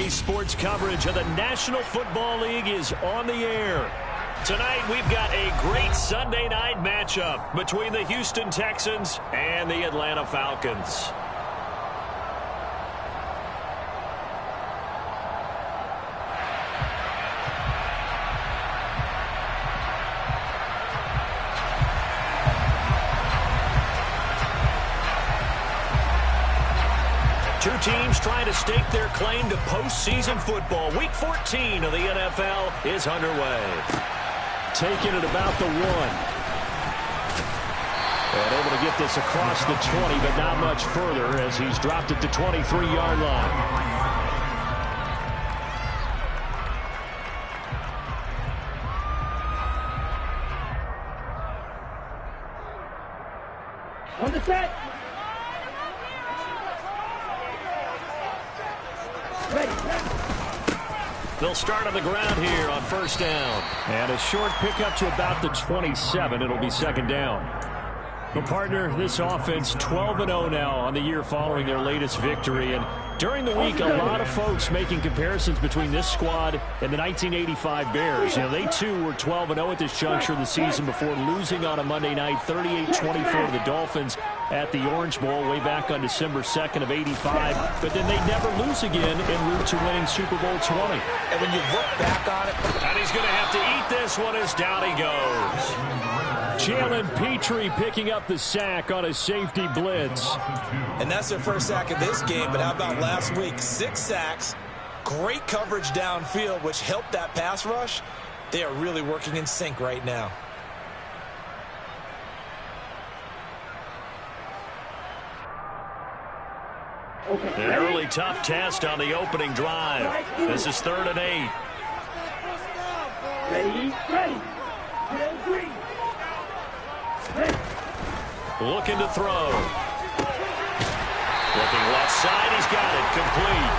Daily sports coverage of the National Football League is on the air. Tonight, we've got a great Sunday night matchup between the Houston Texans and the Atlanta Falcons. Two teams trying to stake their claim to postseason football. Week 14 of the NFL is underway. Taking it about the 1. And able to get this across the 20, but not much further as he's dropped it to 23-yard line. On the set. They'll start on the ground here on first down. And a short pickup to about the 27. It'll be second down. But partner, this offense 12-0 now on the year following their latest victory. And during the week, a lot of folks making comparisons between this squad and the 1985 Bears. You know, they too were 12-0 at this juncture of the season before losing on a Monday night 38-24 to the Dolphins at the Orange Bowl way back on December 2nd of 85. But then they never lose again en route to winning Super Bowl 20. And when you look back on it, and he's going to have to eat this one as down he goes. Jalen Petrie picking up the sack on a safety blitz. And that's their first sack of this game, but how about last week? 6 sacks, great coverage downfield, which helped that pass rush. They are really working in sync right now. An early tough test on the opening drive. This is 3rd and 8. Ready. Looking to throw. Looking left side. He's got it complete.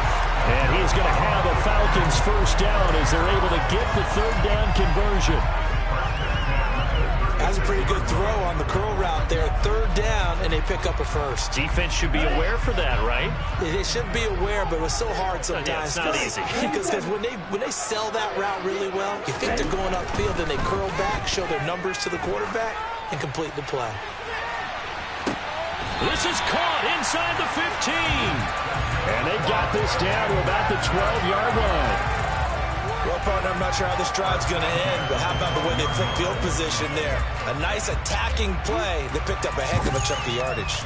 And he's going to have a Falcons first down as they're able to get the 3rd down conversion. That's a pretty good throw on the curl route there. 3rd down, and they pick up a first. Defense should be aware for that, right? They should be aware, but it was so hard sometimes. Yeah, it's not easy. Because when they sell that route really well, you think they're going upfield, and they curl back, show their numbers to the quarterback, and complete the play. This is caught inside the 15. And they got this down to about the 12-yard line. Well, partner, I'm not sure how this drive's going to end, but how about the way they flip field position there? A nice attacking play. They picked up a heck of a chunk of yardage.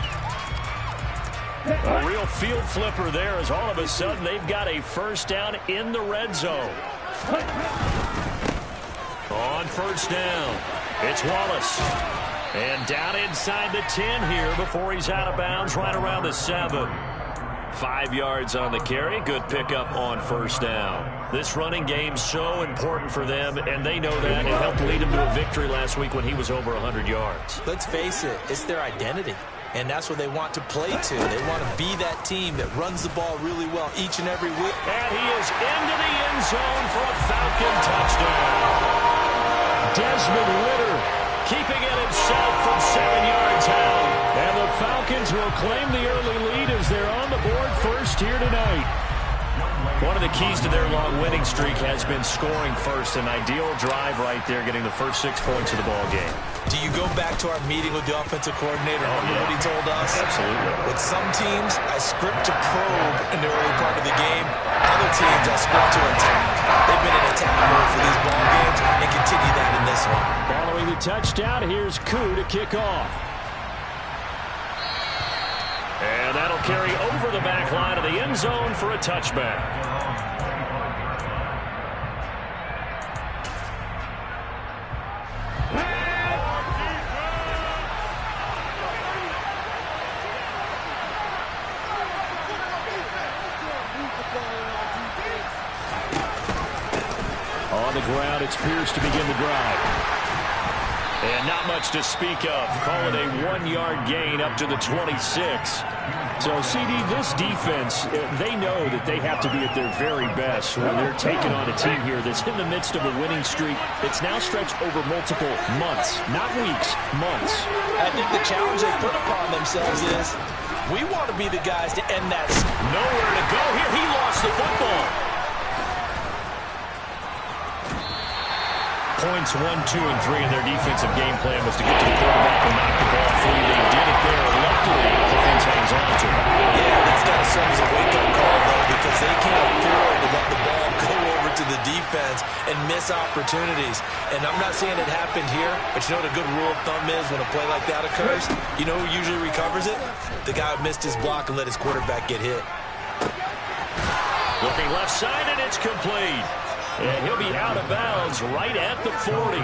A real field flipper there as all of a sudden they've got a first down in the red zone. On first down, it's Wallace. And down inside the 10 here before he's out of bounds right around the 7. 5 yards on the carry. Good pickup on first down. This running game's so important for them, and they know that. It helped lead him to a victory last week when he was over 100 yards. Let's face it, it's their identity, and that's what they want to play to. They want to be that team that runs the ball really well each and every week. And he is into the end zone for a Falcon touchdown. Desmond Ridder keeping it himself from 7 yards out. And the Falcons will claim the early lead as they're on the board first here tonight. One of the keys to their long winning streak has been scoring first. An ideal drive right there, getting the first 6 points of the ball game. Do you go back to our meeting with the offensive coordinator? Remember what he told us? Absolutely. With some teams, I script to probe in the early part of the game. Other teams, I script to attack. They've been in attack mode for these ball games and continue that in this one. Following the touchdown, here's Koo to kick off. And that'll carry over the back line of the end zone for a touchback. On the ground, it's Pierce to begin the drive. And not much to speak of. Call it a 1-yard gain up to the 26. So, CD, this defense, they know that they have to be at their very best when they're taking on a team here that's in the midst of a winning streak that's now stretched over multiple months, not weeks, months. I think the challenge they put upon themselves is we want to be the guys to end that. Nowhere to go here. He lost the football. points 1, 2, and 3 in their defensive game plan was to get to the quarterback and knock the ball free. They did it there. Luckily, offense hangs on to it. Yeah, that's got to serve as a wake-up call, though, because they can't afford to let the ball go over to the defense and miss opportunities. And I'm not saying it happened here, but you know what a good rule of thumb is when a play like that occurs? You know who usually recovers it? The guy who missed his block and let his quarterback get hit. Looking left side, and it's complete. And he'll be out of bounds right at the 40.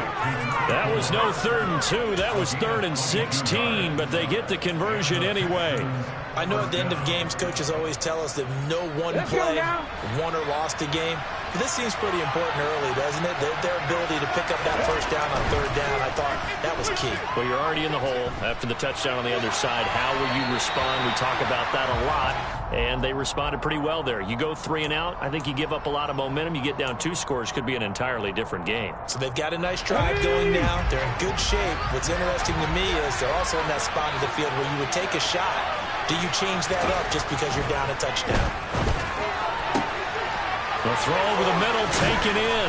That was no 3rd and 2. That was 3rd and 16, but they get the conversion anyway. I know at the end of games, coaches always tell us that no one play won or lost a game. But this seems pretty important early, doesn't it? Their ability to pick up that first down on 3rd down, I thought that was key. Well, you're already in the hole after the touchdown on the other side. How will you respond? We talk about that a lot, and they responded pretty well there. You go 3 and out, I think you give up a lot of momentum. You get down 2 scores, could be an entirely different game. So they've got a nice drive going now. They're in good shape. What's interesting to me is they're also in that spot of the field where you would take a shot. Do you change that up just because you're down a touchdown? The throw over the middle, taken in.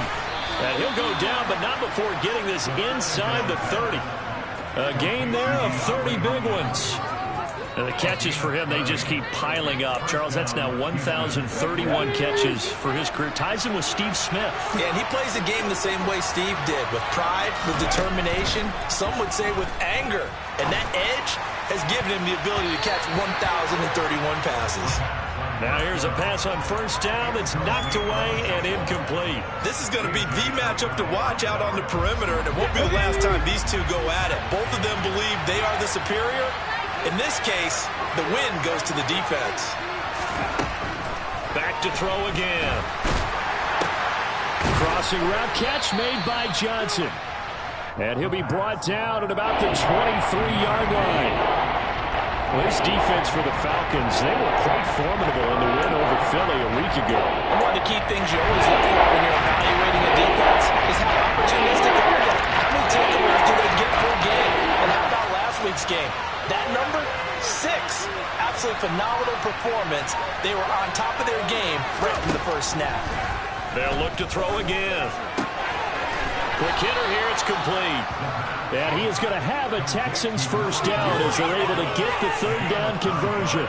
And he'll go down, but not before getting this inside the 30. A gain there of 30 big ones. And the catches for him, they just keep piling up. Charles, that's now 1,031 catches for his career. Ties him with Steve Smith. Yeah, and he plays the game the same way Steve did, with pride, with determination, some would say with anger. And that edge has given him the ability to catch 1,031 passes. Now here's a pass on 1st down that's knocked away and incomplete. This is going to be the matchup to watch out on the perimeter, and it won't be the last time these two go at it. Both of them believe they are the superior. In this case, the win goes to the defense. Back to throw again. Crossing route catch made by Johnson. And he'll be brought down at about the 23-yard line. Well, this defense for the Falcons, they were quite formidable in the win over Philly a week ago. And one of the key things you always look for when you're evaluating a defense is how opportunistic are they? How many takeaways do they get per game? And how about last week's game? That number, 6. Absolutely phenomenal performance. They were on top of their game right from the first snap. They'll look to throw again. Quick hitter here, it's complete. And he is going to have a Texans first down as they're able to get the 3rd down conversion.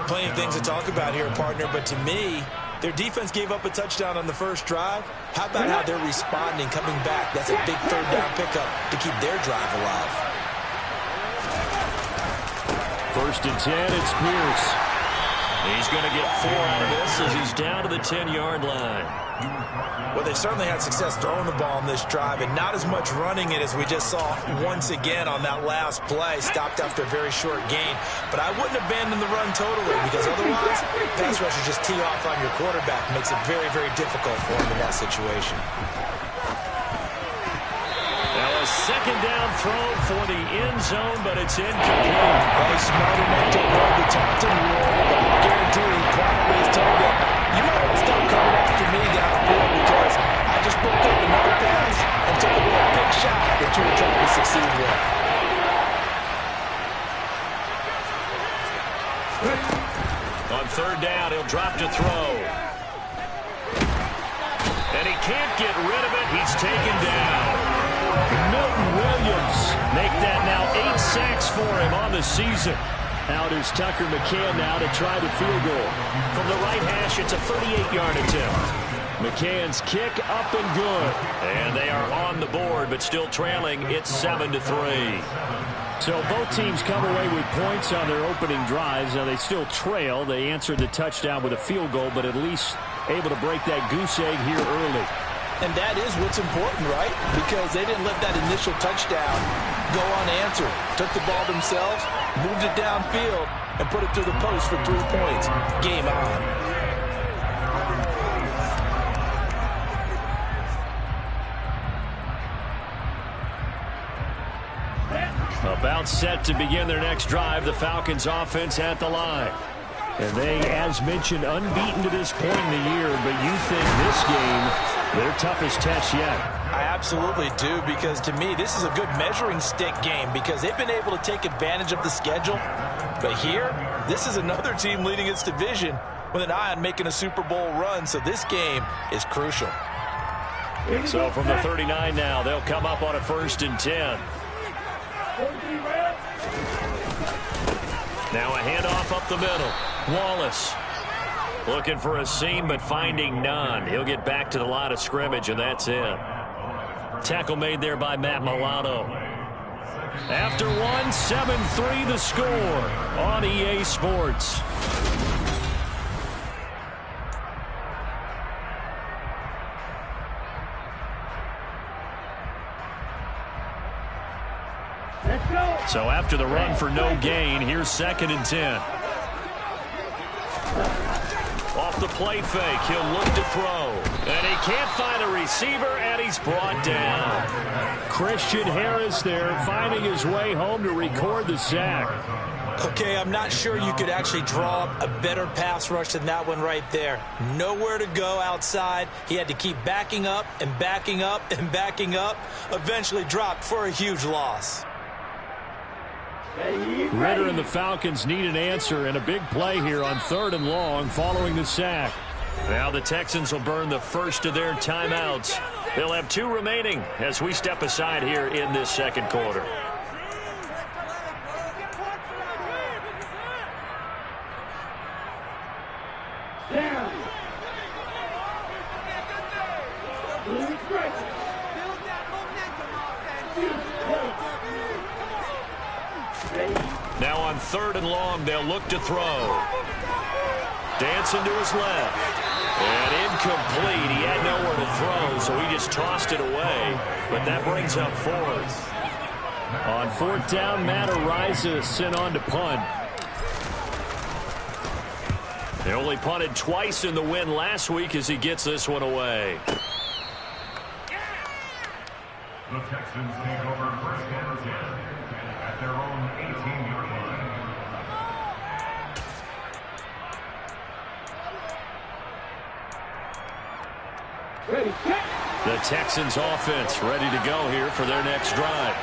Plenty of things to talk about here, partner, but to me, their defense gave up a touchdown on the first drive. How about how they're responding, coming back? That's a big 3rd down pickup to keep their drive alive. 1st and 10, it's Pierce. He's going to get 4 out of this as he's down to the 10-yard line. Well, they certainly had success throwing the ball on this drive and not as much running it as we just saw once again on that last play. Stopped after a very short gain. But I wouldn't abandon the run totally because otherwise, pass rushers just tee off on your quarterback. Makes it very, very difficult for him in that situation. Now a 2nd down throw for the end zone, but it's incomplete. Well, he's smart enough to avoid the Taunton rule, but I guarantee he quietly has told him, you might want to stop coming after me downfield because I just broke up another pass and took away a big shot that you were trying to succeed with. On 3rd down, he'll drop to throw. And he can't get rid of it. He's taken down. Milton Williams make that now 8 sacks for him on the season. Out is Tucker McCann now to try the field goal. From the right hash, it's a 38-yard attempt. McCann's kick up and good. And they are on the board, but still trailing. It's 7-3. So both teams come away with points on their opening drives. Now they still trail. They answered the touchdown with a field goal, but at least able to break that goose egg here early. And that is what's important, right? Because they didn't let that initial touchdown go unanswered. Took the ball themselves, moved it downfield, and put it through the post for 3 points. Game on. About set to begin their next drive, the Falcons offense at the line. And they, as mentioned, unbeaten to this point in the year, but you think this game, their toughest test yet. I absolutely do, because to me, this is a good measuring stick game because they've been able to take advantage of the schedule. But here, this is another team leading its division with an eye on making a Super Bowl run, so this game is crucial. So from the 39 now, they'll come up on a 1st and 10. Now a handoff up the middle. Wallace looking for a seam, but finding none. He'll get back to the line of scrimmage, and that's it. Tackle made there by Matt Milano. After one, 7-3 the score on EA Sports. So after the run for no gain, here's 2nd and 10. Off the play fake, he'll look to throw. And he can't find a receiver, and he's brought down. Christian Harris there, finding his way home to record the sack. Okay, I'm not sure you could actually draw a better pass rush than that one right there. Nowhere to go outside. He had to keep backing up and backing up and backing up. Eventually dropped for a huge loss. Ritter and the Falcons need an answer, and a big play here on 3rd and long following the sack. Now the Texans will burn the first of their timeouts. They'll have 2 remaining as we step aside here in this 2nd quarter. Now on 3rd and long, they'll look to throw. Dancing to his left. And incomplete. He had nowhere to throw, so he just tossed it away. But that brings up 4th. On 4th down, Matt Araiza sent on to punt. They only punted twice in the win last week as he gets this one away. The Texans take over 1st and 10 at their own 18-yard line. The Texans offense ready to go here for their next drive.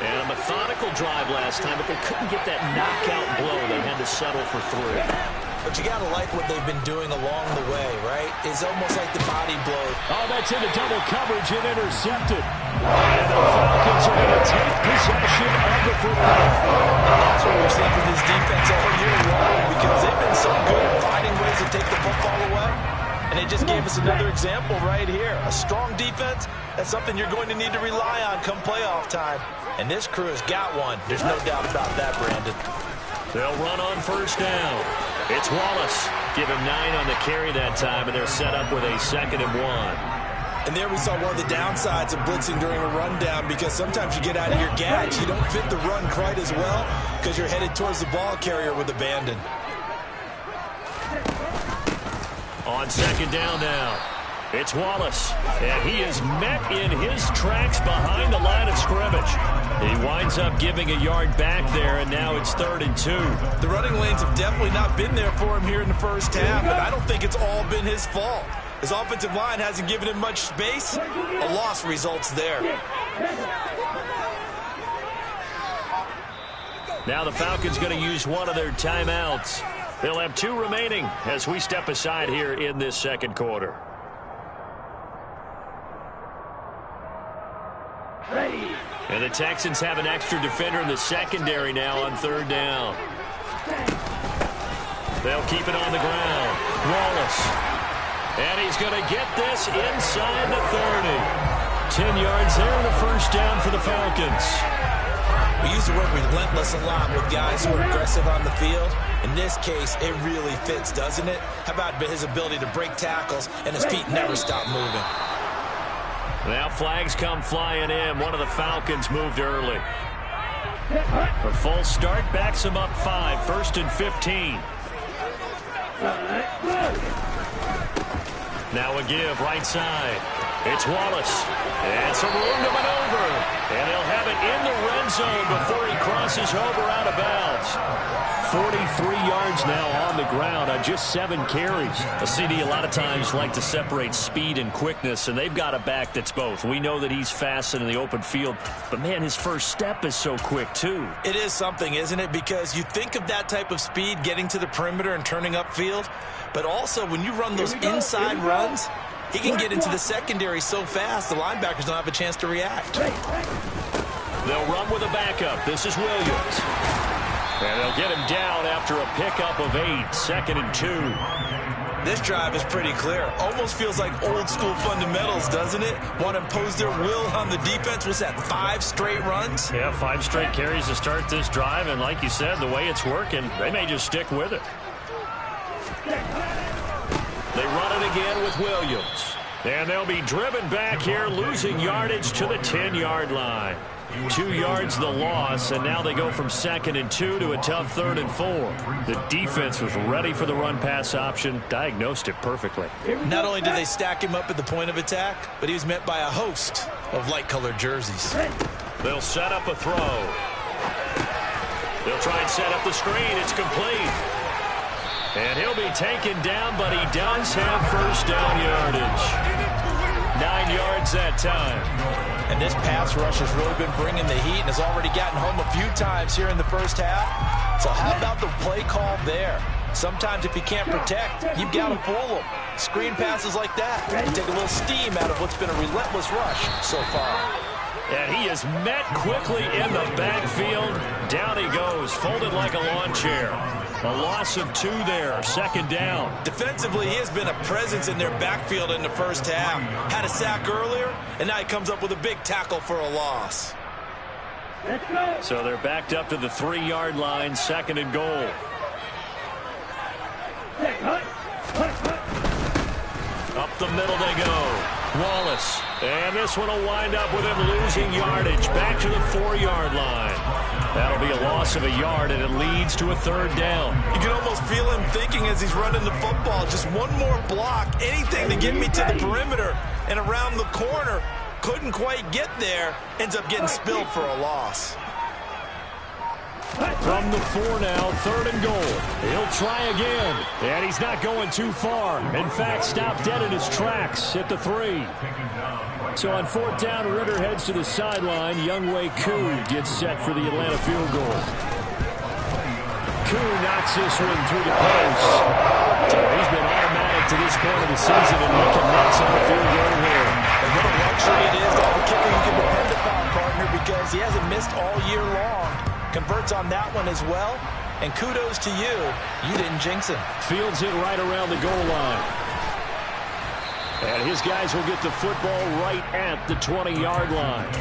And a methodical drive last time, but they couldn't get that knockout blow. They had to settle for 3. But you got to like what they've been doing along the way, right? It's almost like the body blow. Oh, that's into double coverage and intercepted. And the Falcons are going to take possession of the football. That's what we've seen from this defense all year long, because they've been so good at finding ways to take the football away. And they just gave us another example right here. A strong defense, that's something you're going to need to rely on come playoff time. And this crew has got one. There's no doubt about that, Brandon. They'll run on 1st down. It's Wallace. Give him 9 on the carry that time, and they're set up with a 2nd and 1. And there we saw one of the downsides of blitzing during a rundown, because sometimes you get out of your gaps. You don't fit the run quite as well because you're headed towards the ball carrier with abandon. On 2nd down now, it's Wallace, and he is met in his tracks behind the line of scrimmage. He winds up giving a yard back there, and now it's 3rd and 2. The running lanes have definitely not been there for him here in the first half, and I don't think it's all been his fault. His offensive line hasn't given him much space. A loss results there. Now the Falcons going to use one of their timeouts. They'll have 2 remaining as we step aside here in this 2nd quarter. And the Texans have an extra defender in the secondary now on 3rd down. They'll keep it on the ground. Wallace. And he's going to get this inside the 30. 10 yards there, the 1st down for the Falcons. We use the word relentless a lot with guys who are aggressive on the field. In this case, it really fits, doesn't it? How about his ability to break tackles and his feet never stop moving? Now flags come flying in. One of the Falcons moved early. A false start backs him up 5. 1st and 15. Now a give right side. It's Wallace. And some room to maneuver. And he'll have it in the red zone before he crosses over out of bounds. 43 yards now on the ground on just 7 carries. A CD a lot of times like to separate speed and quickness, and they've got a back that's both. We know that he's fast in the open field, but man, his first step is so quick too. It is something, isn't it? Because you think of that type of speed getting to the perimeter and turning upfield, but also when you run those inside runs, He can get into the secondary so fast, the linebackers don't have a chance to react. They'll run with a backup. This is Williams. And they'll get him down after a pickup of 8, 2nd and 2. This drive is pretty clear. Almost feels like old school fundamentals, doesn't it? Want to impose their will on the defense. Was that 5 straight runs? Yeah, 5 straight carries to start this drive. And like you said, the way it's working, they may just stick with it. They run it again with Williams. And they'll be driven back here, losing yardage to the 10-yard line. 2 yards the loss, and now they go from 2nd and 2 to a tough 3rd and 4. The defense was ready for the run-pass option, diagnosed it perfectly. Not only did they stack him up at the point of attack, but he was met by a host of light-colored jerseys. They'll set up a throw. They'll try and set up the screen. It's complete. And he'll be taken down, but he does have first down yardage. 9 yards that time. And this pass rush has really been bringing the heat and has already gotten home a few times here in the first half. So how about the play call there? Sometimes if you can't protect, you've got to fool them. Screen passes like that take a little steam out of what's been a relentless rush so far. And he is met quickly in the backfield. Down he goes, folded like a lawn chair. A loss of 2 there, 2nd down. Defensively, he has been a presence in their backfield in the first half. Had a sack earlier, and now he comes up with a big tackle for a loss. So they're backed up to the 3-yard line, 2nd and goal. Up the middle they go. Wallace. And this one will wind up with him losing yardage. Back to the 4-yard line. That'll be a loss of a yard, and it leads to a 3rd down. You can almost feel him thinking as he's running the football. Just one more block, anything to get me to the perimeter and around the corner. Couldn't quite get there. Ends up getting spilled for a loss. From the 4 now, 3rd and goal. He'll try again, and he's not going too far. In fact, stopped dead in his tracks at the 3. So on 4th down, Ritter heads to the sideline. Younghoe Koo gets set for the Atlanta field goal. Koo knocks this one through the post. So he's been automatic to this point of the season, and he can knock on the field goal here. And what a luxury it is to have a kicker you can depend upon, partner, because he hasn't missed all year long. Converts on that one as well, and kudos to you. You didn't jinx him. Fields it right around the goal line. And his guys will get the football right at the 20-yard line.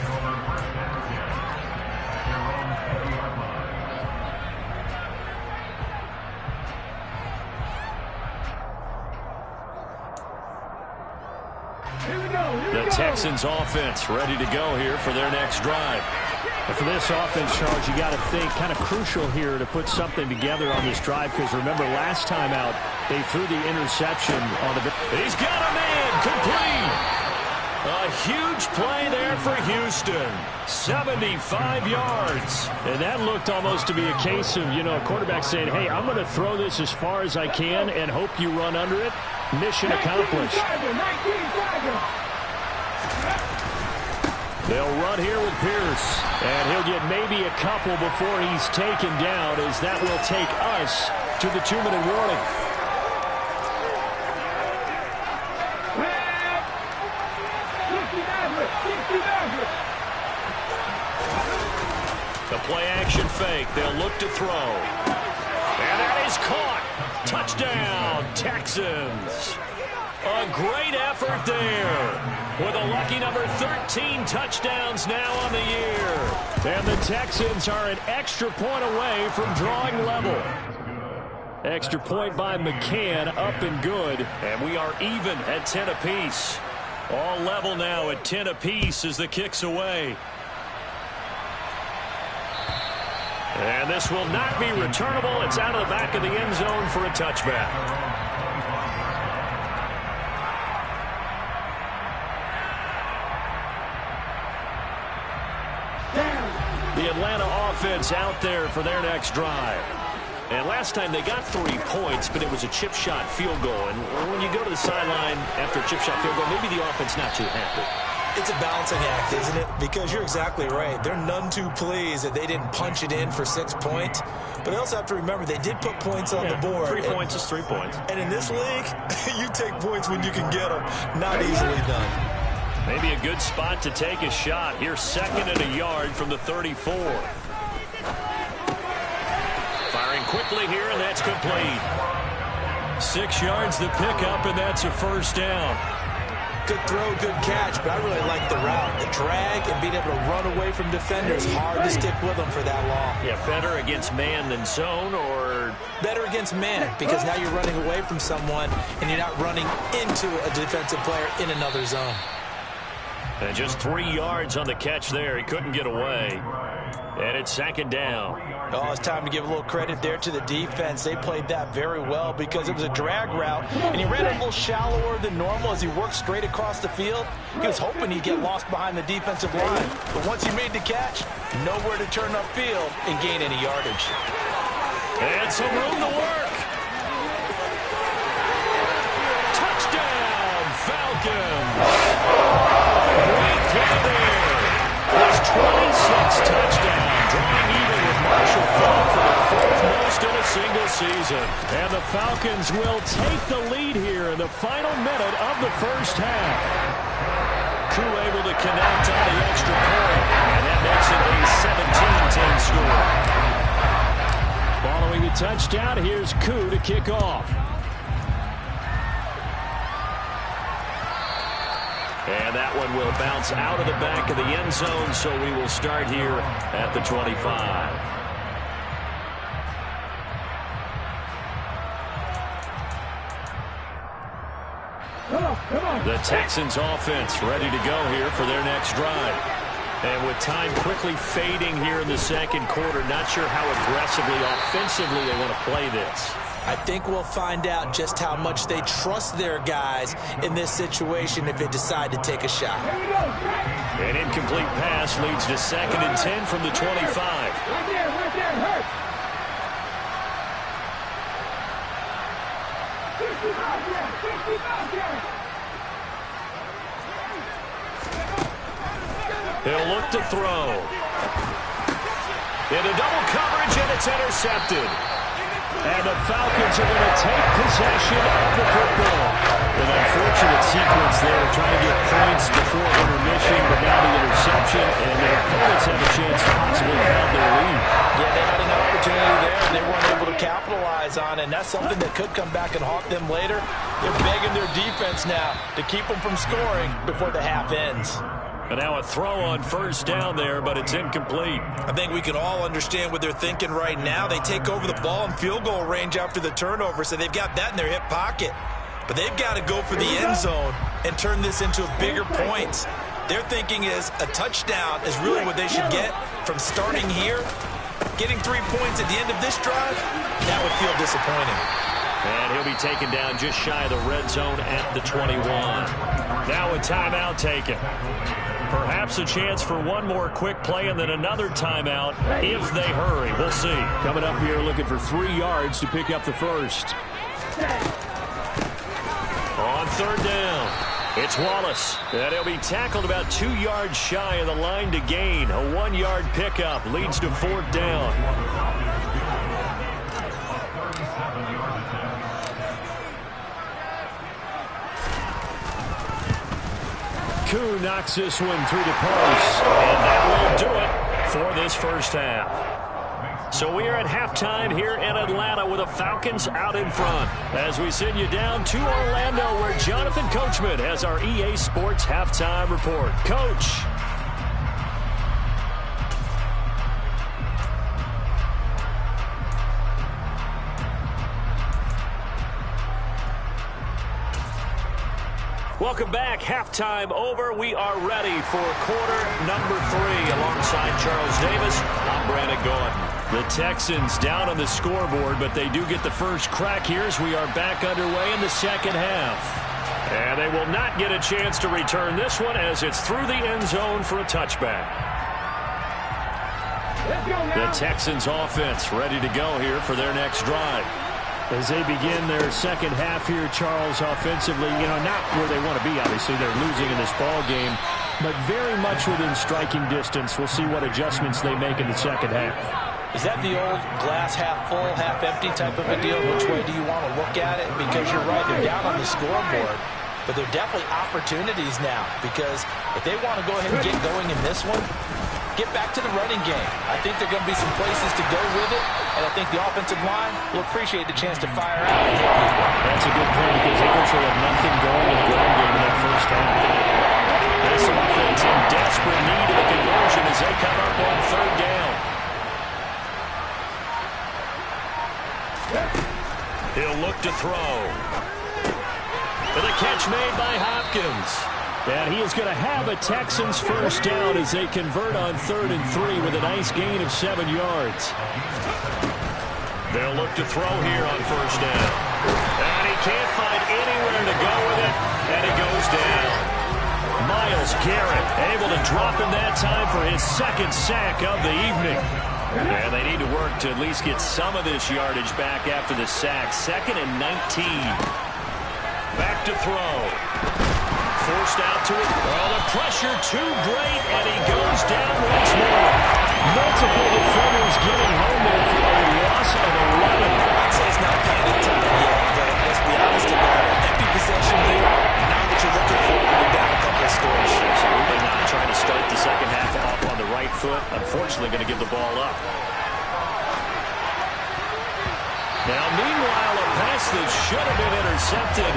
The Texans offense ready to go here for their next drive. And for this offense, Charles, you got to think kind of crucial here to put something together on this drive, because remember last time out they threw the interception on the. He's got a man complete. A huge play there for Houston. 75 yards. And that looked almost to be a case of, a quarterback saying, hey, I'm going to throw this as far as I can and hope you run under it. Mission accomplished. They'll run here with Pierce, and he'll get maybe a couple before he's taken down, as that will take us to the 2-minute warning. The play-action fake. They'll look to throw. And that is caught. Touchdown, Texans. A great effort there. With a lucky number 13 touchdowns now on the year. And the Texans are an extra point away from drawing level. Extra point by McCann, up and good. And we are even at 10 apiece. All level now at 10 apiece as the kick's away. And this will not be returnable. It's out of the back of the end zone for a touchback. The Atlanta offense out there for their next drive. And last time they got 3 points, but it was a chip shot field goal. And when you go to the sideline after a chip shot field goal, maybe the offense not too happy. It's a balancing act, isn't it? Because you're exactly right. They're none too pleased that they didn't punch it in for 6 points. But they also have to remember they did put points on the board. 3 points is 3 points. And in this league, you take points when you can get them. Not easily done. Maybe a good spot to take a shot. Here's 2nd and a yard from the 34. Firing quickly here, and that's complete. 6 yards the pickup, and that's a first down. Good throw, good catch, but I really like the route. The drag and being able to run away from defenders. Hard to stick with them for that long. Yeah, better against man than zone, or? Better against man, because now you're running away from someone and you're not running into a defensive player in another zone. And just 3 yards on the catch there. He couldn't get away. And it's 2nd down. Oh, it's time to give a little credit there to the defense. They played that very well because it was a drag route, and he ran a little shallower than normal as he worked straight across the field. He was hoping he'd get lost behind the defensive line. But once he made the catch, nowhere to turn upfield and gain any yardage. And some room to work. Touchdown, Falcons. Great play there. His 26th touchdown, drawing even with Marshall Faulk for the 4th most in a single season. And the Falcons will take the lead here in the final minute of the first half. Koo able to connect on the extra point, and that makes it a 17-10 score. Following the touchdown, here's Koo to kick off. And that one will bounce out of the back of the end zone, so we will start here at the 25. The Texans offense ready to go here for their next drive. And with time quickly fading here in the second quarter, not sure how aggressively, offensively they want to play this. I think we'll find out just how much they trust their guys in this situation if they decide to take a shot. An incomplete pass leads to 2nd and 10 from the 25. Right there, hurt. 65 yards. He'll look to throw. Into double coverage, and it's intercepted. And the Falcons are going to take possession of the football. An unfortunate sequence there, trying to get points before intermission, but now the interception, and their opponents have a chance to possibly have their lead. Yeah, they had an opportunity there, and they weren't able to capitalize on it, and that's something that could come back and haunt them later. They're begging their defense now to keep them from scoring before the half ends. And now a throw on first down there, but it's incomplete. I think we can all understand what they're thinking right now. They take over the ball in field goal range after the turnover, so they've got that in their hip pocket. But they've got to go for the end zone and turn this into bigger points. Their thinking is a touchdown is really what they should get from starting here. Getting 3 points at the end of this drive, that would feel disappointing. And he'll be taken down just shy of the red zone at the 21. Now a timeout taken. Perhaps a chance for one more quick play and then another timeout if they hurry. We'll see. Coming up here looking for 3 yards to pick up the first. On 3rd down, it's Wallace. And he'll be tackled about 2 yards shy of the line to gain. A 1-yard pickup leads to 4th down. Koo knocks this one through the post, and that will do it for this first half. So we are at halftime here in Atlanta with the Falcons out in front as we send you down to Orlando where Jonathan Coachman has our EA Sports halftime report. Coach. Welcome back. Halftime over. We are ready for quarter number 3. Alongside Charles Davis, I'm Brandon Gordon. The Texans down on the scoreboard, but they do get the first crack here as we are back underway in the second half. And they will not get a chance to return this one as it's through the end zone for a touchback. The Texans offense ready to go here for their next drive. As they begin their second half here, Charles, offensively, not where they want to be, obviously. They're losing in this ball game. but very much within striking distance. We'll see what adjustments they make in the second half. Is that the old glass half full, half empty type of a deal? Which way do you want to look at it? Because you're right, they're down on the scoreboard, but they're definitely opportunities now, because if they want to go ahead and get going in this one, get back to the running game. I think there are going to be some places to go with it, and I think the offensive line will appreciate the chance to fire out and hit people. That's a good point, because they virtually had nothing going in the ground game in that first half. This offense in desperate need of a conversion as they come up on third down. He'll look to throw. For the catch made by Hopkins. And he is going to have a Texans first down as they convert on 3rd and 3 with a nice gain of 7 yards. They'll look to throw here on first down. And he can't find anywhere to go with it, and he goes down. Myles Garrett able to drop him that time for his second sack of the evening. And they need to work to at least get some of this yardage back after the sack. 2nd and 19. Back to throw. Forced out to it. Oh, the pressure too great, and he goes down once more. Multiple defenders getting home there for a loss of 11. I'd say it's not panic time yet, but let's be honest about it. Empty possession here, not what you're looking for when you're down a couple of scores. Absolutely not. Trying to start the second half off on the right foot. Unfortunately, going to give the ball up. Now, meanwhile, a pass that should have been intercepted,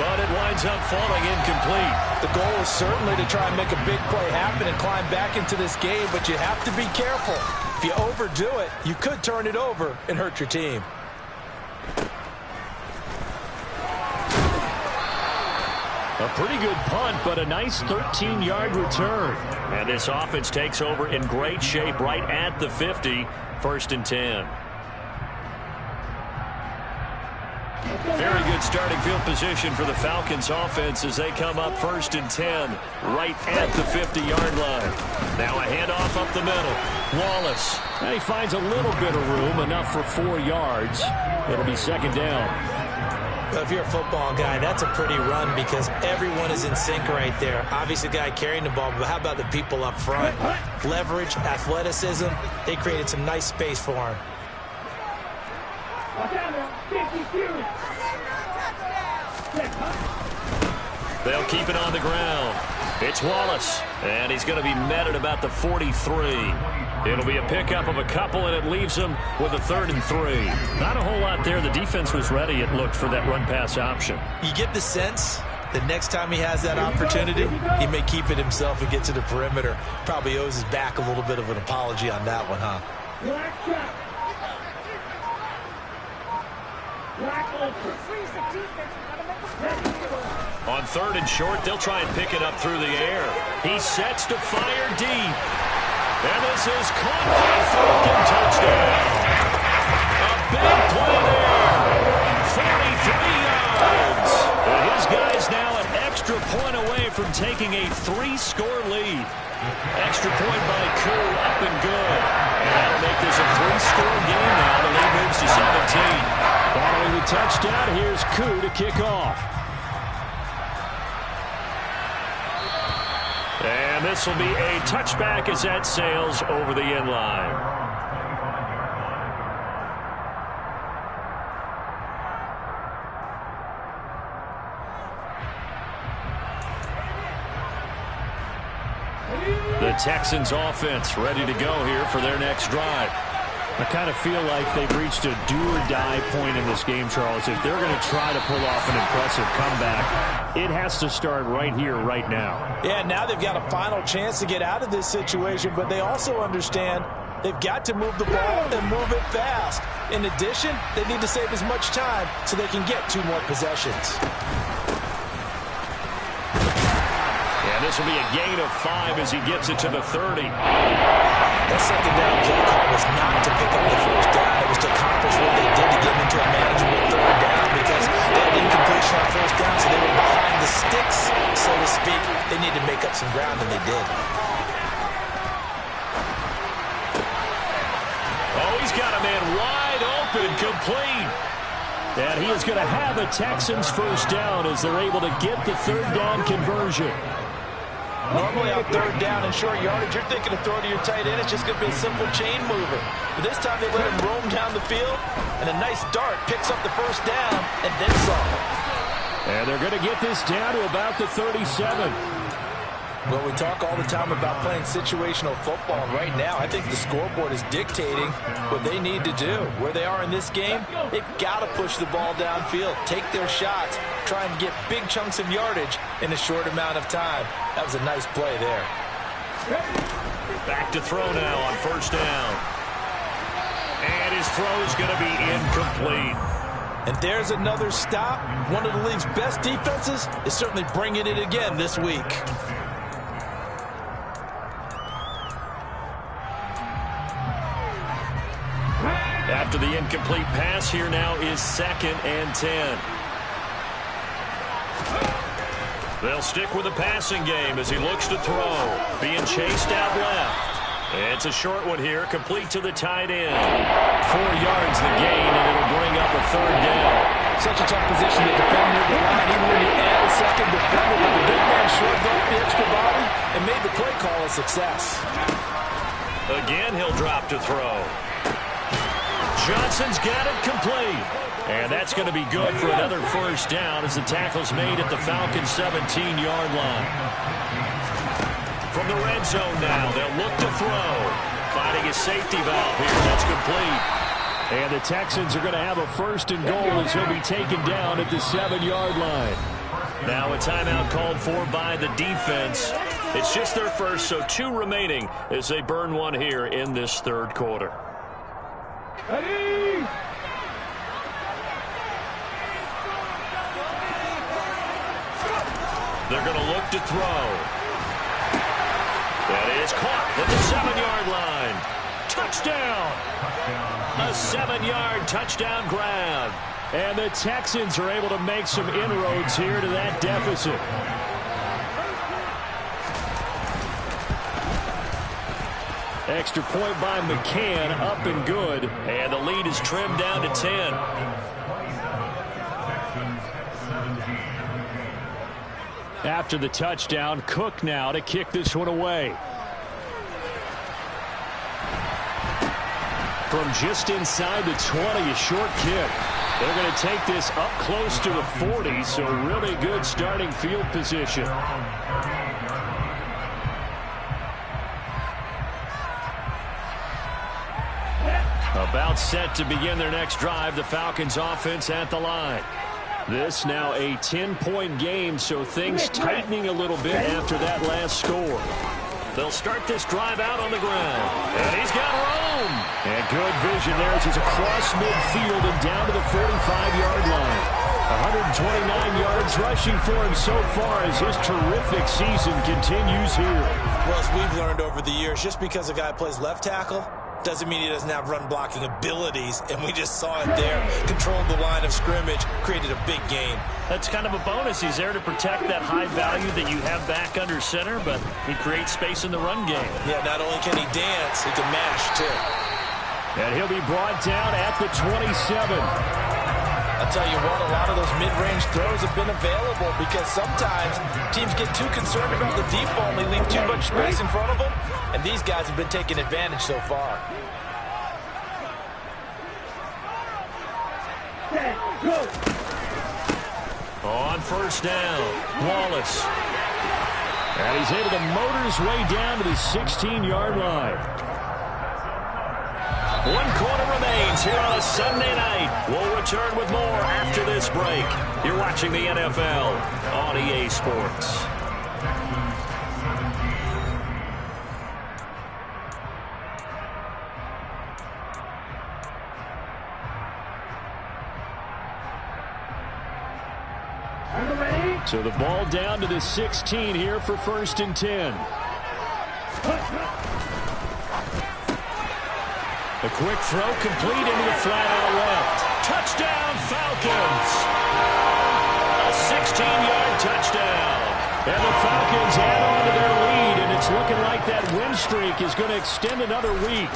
but it winds up falling incomplete. The goal is certainly to try and make a big play happen and climb back into this game, but you have to be careful. If you overdo it, you could turn it over and hurt your team. A pretty good punt, but a nice 13-yard return. And this offense takes over in great shape right at the 50, 1st and 10. Very good starting field position for the Falcons offense as they come up 1st and 10 right at the 50-yard line. Now a handoff up the middle. Wallace. And he finds a little bit of room, enough for 4 yards. It'll be 2nd down. Well, if you're a football guy, that's a pretty run because everyone is in sync right there. Obviously, the guy carrying the ball, but how about the people up front? Leverage, athleticism, they created some nice space for him. They'll keep it on the ground. It's Wallace, and he's going to be met at about the 43. It'll be a pickup of a couple, and it leaves him with a 3rd and 3. Not a whole lot there. The defense was ready, it looked, for that run-pass option. You get the sense that next time he has that opportunity, he may keep it himself and get to the perimeter. Probably owes his back a little bit of an apology on that one, huh? On 3rd and short, they'll try and pick it up through the air. He sets to fire deep. And this is caught for a Falcon touchdown. A big play there. 43 yards. And his guy's now an extra point away from taking a 3-score lead. Extra point by Koo, up and good. And that'll make this a 3-score game now. The lead moves to 17. Following the touchdown, here's Koo to kick off. And this will be a touchback as that sails over the end line. The Texans offense ready to go here for their next drive. I kind of feel like they've reached a do-or-die point in this game, Charles. If they're going to try to pull off an impressive comeback, it has to start right here, right now. Yeah, now they've got a final chance to get out of this situation, but they also understand they've got to move the ball and move it fast. In addition, they need to save as much time so they can get 2 more possessions. And this will be a gain of 5 as he gets it to the 30. That 2nd down play call was not to pick up the 1st down. It was to accomplish what they did to get into a manageable 3rd down because they had incompletion on 1st down, so they were behind the sticks, so to speak. They needed to make up some ground, and they did. Oh, he's got a man wide open, complete. And he is going to have a Texans first down as they're able to get the 3rd down conversion. Normally on third down and short yardage, you're thinking of throwing to your tight end. It's just going to be a simple chain mover. But this time they let him roam down the field, and a nice dart picks up the first down and then some. And they're going to get this down to about the 37. Well, we talk all the time about playing situational football, and right now I think the scoreboard is dictating what they need to do. Where they are in this game, they've got to push the ball downfield, take their shots, try and get big chunks of yardage in a short amount of time. That was a nice play there. Back to throw now on first down. And his throw is going to be incomplete. And there's another stop. One of the league's best defenses is certainly bringing it again this week. After the incomplete pass, here now is 2nd and 10. They'll stick with the passing game as he looks to throw. Being chased out left. It's a short one here, complete to the tight end. 4 yards the gain, and it'll bring up a 3rd down. Such a tough position to defend near the line. Even when you add a second defender, but the big man shrugged off the extra body and made the play call a success. Again, he'll drop to throw. Johnson's got it complete. And that's going to be good for another first down as the tackle's made at the Falcons' 17-yard line. From the red zone now, they'll look to throw. Finding a safety valve here. That's complete. And the Texans are going to have a 1st and goal as he'll be taken down at the 7-yard line. Now a timeout called for by the defense. It's just their first, so 2 remaining as they burn one here in this 3rd quarter. Ready? They're going to look to throw. That is caught at the 7-yard line. Touchdown! A 7-yard touchdown grab. And the Texans are able to make some inroads here to that deficit. Extra point by McCann, up and good. And the lead is trimmed down to 10. After the touchdown, Cook now to kick this one away. From just inside the 20, a short kick. They're going to take this up close to the 40, so really good starting field position. About set to begin their next drive, the Falcons offense at the line. This now a 10-point game, so things tightening a little bit after that last score. They'll start this drive out on the ground. And he's got room. And good vision there as he's across midfield and down to the 45-yard line. 129 yards rushing for him so far as his terrific season continues here. Well, as we've learned over the years, just because a guy plays left tackle doesn't mean he doesn't have run-blocking abilities, and we just saw it there. Controlled the line of scrimmage, created a big gain. That's kind of a bonus. He's there to protect that high value that you have back under center, but he creates space in the run game. Yeah, not only can he dance, he can mash, too. And he'll be brought down at the 27. I'll tell you what, a lot of those mid-range throws have been available because sometimes teams get too concerned about the deep ball and they leave too much space in front of them, and these guys have been taking advantage so far. On first down, Wallace. And he's able to motor his way down to the 16-yard line. 1 quarter remains here on a Sunday night. We'll return with more after this break. You're watching the NFL on EA Sports. So the ball down to the 16 here for 1st and 10. A quick throw complete into the flat out left. Touchdown, Falcons! A 16-yard touchdown. And the Falcons add on to their lead, and it's looking like that win streak is going to extend another week.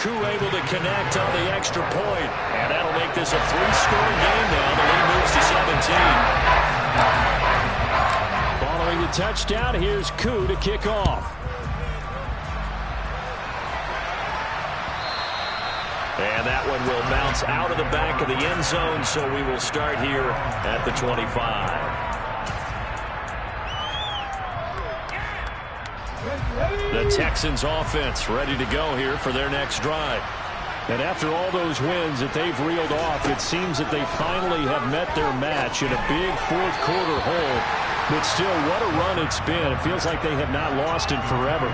Koo able to connect on the extra point, and that'll make this a 3-score game now. The lead moves to 17. the touchdown. Here's Koo to kick off. And that one will bounce out of the back of the end zone, so we will start here at the 25. The Texans offense ready to go here for their next drive. And after all those wins that they've reeled off, it seems that they finally have met their match in a big fourth-quarter hole. But still, what a run it's been. It feels like they have not lost in forever.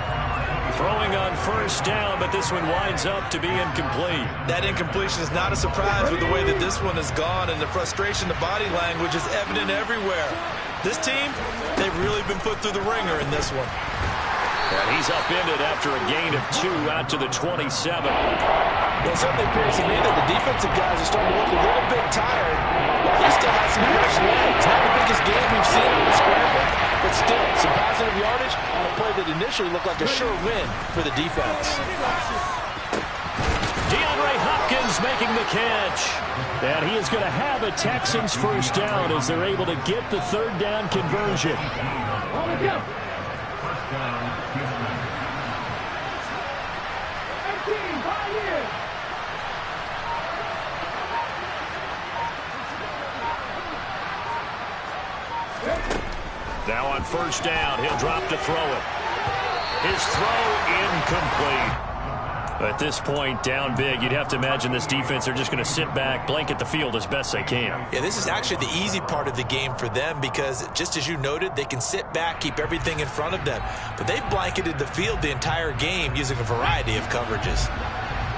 Throwing on first down, but this one winds up to be incomplete. That incompletion is not a surprise with the way that this one has gone, and the frustration, the body language is evident everywhere. This team, they've really been put through the ringer in this one. And he's upended after a gain of 2 out to the 27. Well, it certainly appears to me that the defensive guys are starting to look a little bit tired. He still has some fresh legs. Not the biggest game we've seen on the scramble, but still, some positive yardage on a play that initially looked like a sure win for the defense. DeAndre Hopkins making the catch. And he is going to have a Texans first down as they're able to get the third down conversion. Now on first down, he'll drop to throw it. His throw incomplete. At this point, down big, you'd have to imagine this defense are just going to sit back, blanket the field as best they can. Yeah, this is actually the easy part of the game for them because, just as you noted, they can sit back, keep everything in front of them. But they've blanketed the field the entire game using a variety of coverages.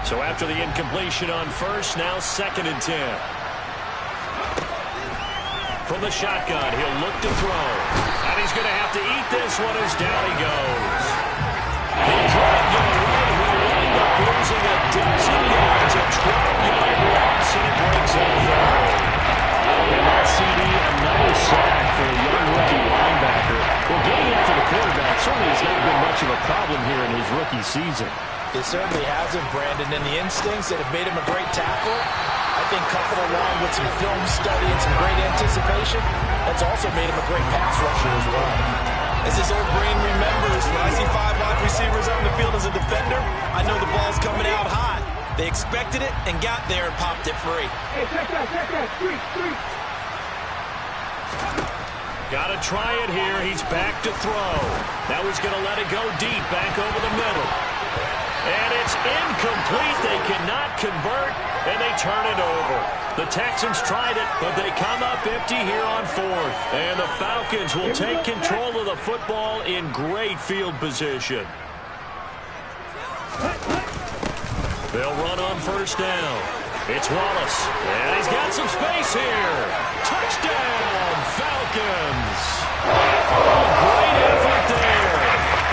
So after the incompletion on first, now 2nd and 10. From the shotgun, he'll look to throw. And he's going to have to eat this one as down he goes. He tried to away. He'll wind up losing a dozen yards, a 12-yard loss, and it breaks up third. And that CD, another sack for a young rookie linebacker. Well, getting after the quarterback certainly has not been much of a problem here in his rookie season. It certainly hasn't, Brandon, and the instincts that have made him a great tackle, I think coupled along with some film study and some great anticipation, that's also made him a great pass rusher as well. As his old brain remembers, when I see 5 wide receivers on the field as a defender, I know the ball's coming out hot. They expected it and got there and popped it free. Hey, check that, street. Got to try it here. He's back to throw. Now he's going to let it go deep, back over the middle. And it's incomplete. They cannot convert, and they turn it over. The Texans tried it, but they come up empty here on 4th. And the Falcons will take control of the football in great field position. They'll run on first down. It's Wallace, and he's got some space here. Touchdown, Falcons. Oh, great effort there.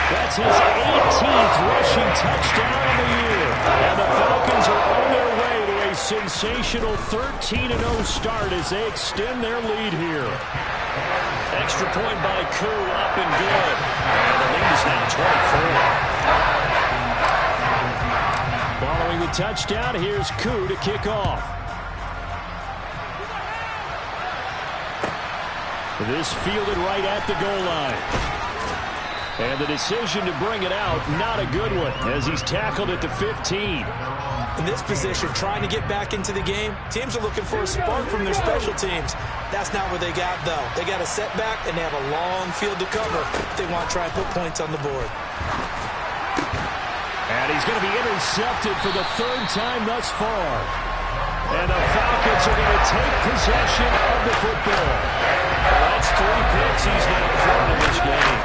That's his 18th rushing touchdown of the year. And the Falcons are on their way to a sensational 13-0 start as they extend their lead here. Extra point by Koo, up and good. And the lead is now 24. Following the touchdown, here's Koo to kick off. This fielded right at the goal line. And the decision to bring it out, not a good one, as he's tackled at the 15. In this position, trying to get back into the game, teams are looking for a spark from their special teams. That's not what they got, though. They got a setback, and they have a long field to cover if they want to try and put points on the board. And he's going to be intercepted for the 3rd time thus far. And the Falcons are going to take possession of the football. Well, that's 3 picks he's now thrown in this game.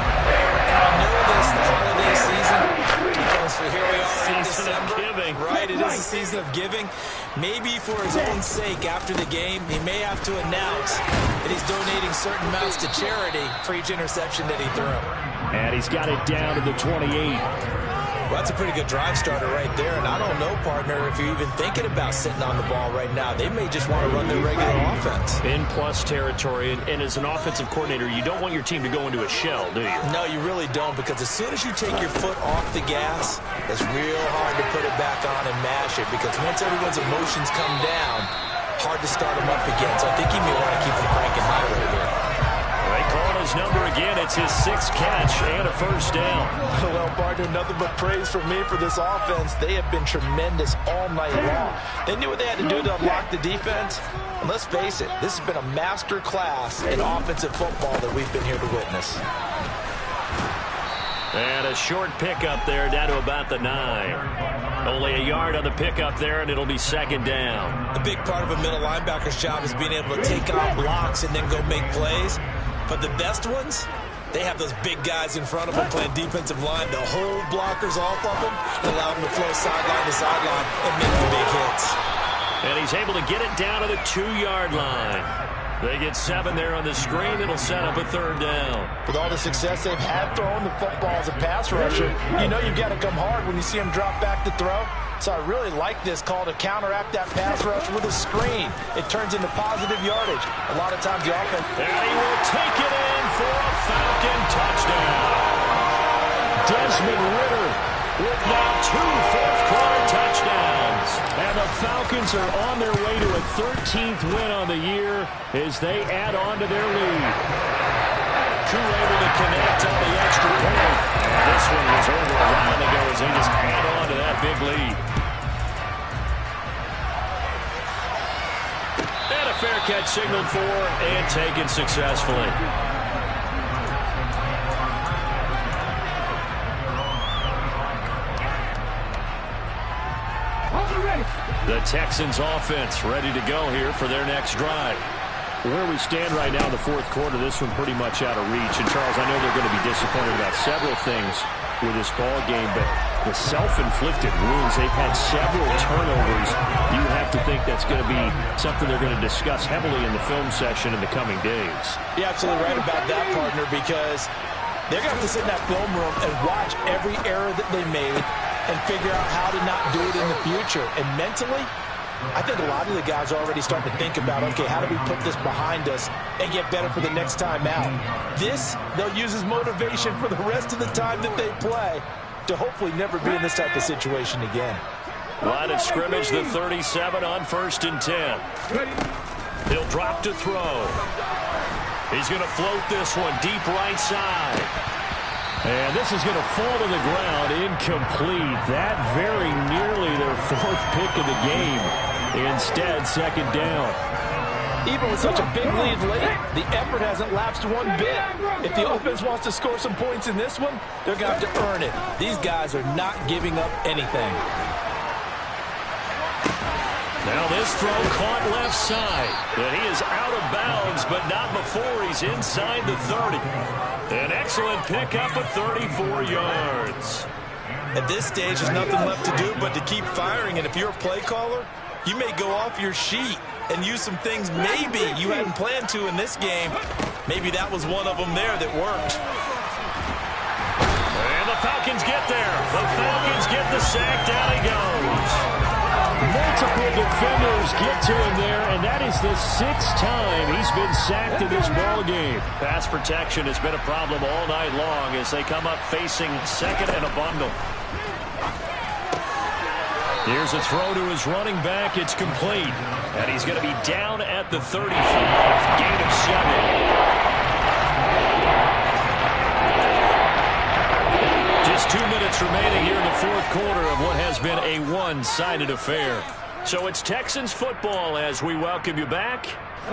I know this, the holiday season, because here we are in December. Giving. Right, it is a season of giving. Maybe for his own sake, after the game, he may have to announce that he's donating certain amounts to charity for each interception that he threw. And he's got it down to the 28. Well, that's a pretty good drive starter right there. And I don't know, partner, if you're even thinking about sitting on the ball right now. They may just want to run their regular offense. In plus territory. And as an offensive coordinator, you don't want your team to go into a shell, do you? No, you really don't, because as soon as you take your foot off the gas, it's real hard to put it back on and mash it, because once everyone's emotions come down, hard to start them up again. So I think he may want to keep them cranking high right here. They call his number again. It's his 6th catch and a first down. Well, partner, nothing but praise from me for this offense. They have been tremendous all night long. They knew what they had to do to unlock the defense. And let's face it, this has been a master class in offensive football that we've been here to witness. And a short pickup there down to about the 9. Only a yard on the pickup there, and it'll be 2nd down. A big part of a middle linebacker's job is being able to take on blocks and then go make plays. But the best ones, they have those big guys in front of them playing defensive line to hold blockers off of them and allow them to flow sideline to sideline and make the big hits. And he's able to get it down to the 2-yard line. They get 7 there on the screen. It'll set up a 3rd down. With all the success they've had throwing the football as a pass rusher, you know you've got to come hard when you see him drop back to throw. So I really like this call to counteract that pass rush with a screen. It turns into positive yardage. A lot of times the offense... And he will take it in for a Falcon touchdown. Desmond Ridder with now 2 fourth-quarter touchdowns. And the Falcons are on their way to a 13th win on the year as they add on to their lead. Crew able to connect on the extra point. And this one was over a while ago as they just add on to that big lead. And a fair catch signaled for and taken successfully. The Texans offense ready to go here for their next drive. Where we stand right now in the 4th quarter, this one pretty much out of reach. And, Charles, I know they're going to be disappointed about several things with this ball game, but the self-inflicted wounds, they've had several turnovers. You have to think that's going to be something they're going to discuss heavily in the film session in the coming days. You're absolutely right about that, partner, because they're going to have to sit in that film room and watch every error that they made and figure out how to not do it in the future. And mentally, I think a lot of the guys are already starting to think about, okay, how do we put this behind us and get better for the next time out? This, they'll use as motivation for the rest of the time that they play to hopefully never be in this type of situation again. Line of scrimmage, the 37 on 1st and 10. He'll drop to throw. He's going to float this one deep right side. And this is going to fall to the ground, incomplete. That very nearly their 4th pick of the game. Instead, 2nd down. Even with such a big lead late, the effort hasn't lapsed one bit. If the offense wants to score some points in this one, they're going to have to earn it. These guys are not giving up anything. Now this throw caught left side. And he is out of bounds, but not before he's inside the 30. An excellent pickup of 34 yards. At this stage, there's nothing left to do but to keep firing. And if you're a play caller, you may go off your sheet and use some things maybe you hadn't planned to in this game. Maybe that was one of them there that worked. And the Falcons get there. The Falcons get the sack. Down he goes. Multiple defenders get to him there, and that is the 6th time he's been sacked in this ball game. Pass protection has been a problem all night long as they come up facing 2nd and a bundle. Here's a throw to his running back. It's complete. And he's going to be down at the 35. Gain of 7. Just 2 minutes remaining here in the 4th quarter of what has been a one-sided affair. So it's Texans football as we welcome you back.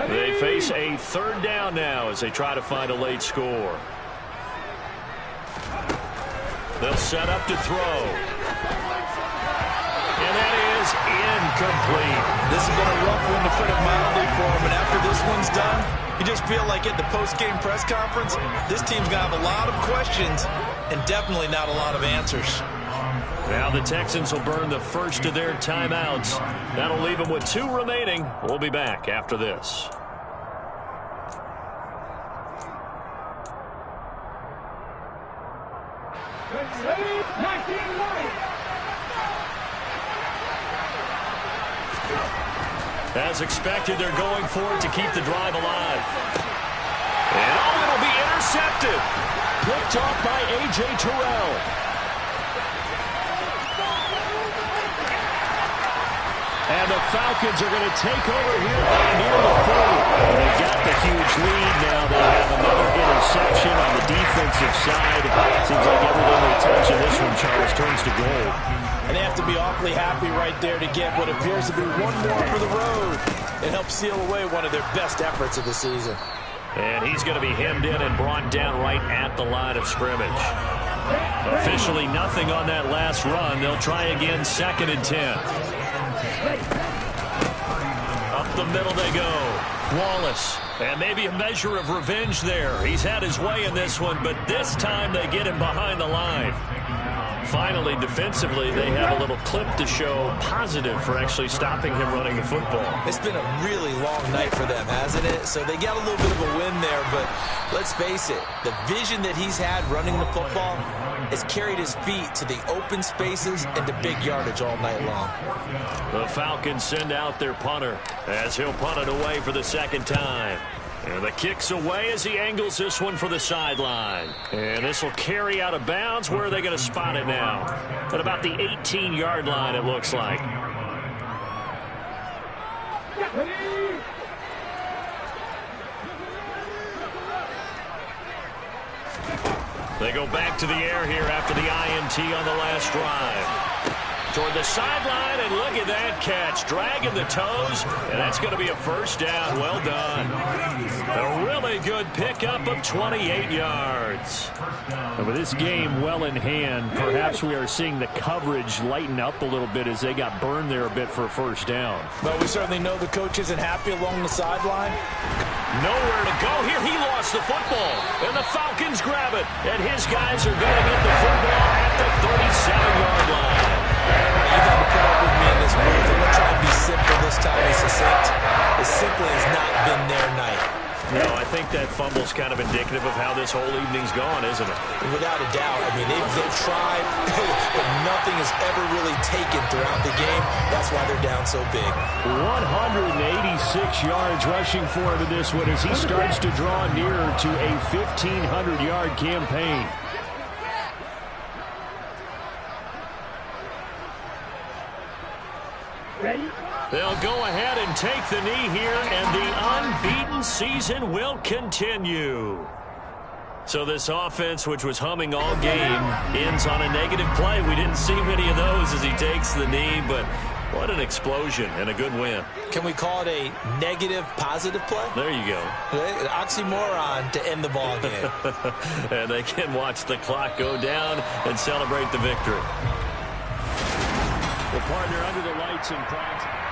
They face a 3rd down now as they try to find a late score. They'll set up to throw. And that is incomplete. This has been a rough one, to put it mildly, for him. And after this one's done, you just feel like at the post-game press conference, this team's going to have a lot of questions and definitely not a lot of answers. Now the Texans will burn the first of their timeouts. That'll leave them with 2 remaining. We'll be back after this. As expected, they're going for it to keep the drive alive. And it'll be intercepted. Picked off by A.J. Terrell. And the Falcons are going to take over here near the 40. They've got the huge lead now. They have another interception on the defense. offensive side, seems like everything they touch in this one, Charles, turns to gold. And they have to be awfully happy right there to get what appears to be one more for the road and help seal away one of their best efforts of the season. And he's going to be hemmed in and brought down right at the line of scrimmage. Officially nothing on that last run. They'll try again, 2nd and 10. Up the middle they go. Wallace. And maybe a measure of revenge there. He's had his way in this one, but this time they get him behind the line. Finally, defensively, they have a little clip to show positive for actually stopping him running the football. It's been a really long night for them, hasn't it? So they got a little bit of a win there, but let's face it, the vision that he's had running the football has carried his feet to the open spaces and to big yardage all night long. The Falcons send out their punter as he'll punt it away for the 2nd time. And the kick's away as he angles this one for the sideline. And this will carry out of bounds. Where are they going to spot it now? At about the 18-yard line, it looks like. They go back to the air here after the INT on the last drive. Toward the sideline, and look at that catch. Dragging the toes, and that's going to be a 1st down. Well done. A really good pickup of 28 yards. And with this game well in hand, perhaps we are seeing the coverage lighten up a little bit as they got burned there a bit for a 1st down. But we certainly know the coach isn't happy along the sideline. Nowhere to go here. He lost the football, and the Falcons grab it. And his guys are going to get the football at the 37-yard line. You've had to put up with me in this booth. I'm going to try and be simple this time and succinct. It simply has not been their night. No, I think that fumble's kind of indicative of how this whole evening's gone, isn't it? Without a doubt. I mean, they've tried, but nothing is ever really taken throughout the game. That's why they're down so big. 186 yards rushing for him in this one as he starts to draw nearer to a 1,500-yard campaign. Ready? They'll go ahead and take the knee here, and the unbeaten season will continue. So this offense, which was humming all game, ends on a negative play. We didn't see many of those as he takes the knee, but what an explosion and a good win. Can we call it a negative positive play? There you go. An oxymoron to end the ball game. And they can watch the clock go down and celebrate the victory. The partner under the lights in prime.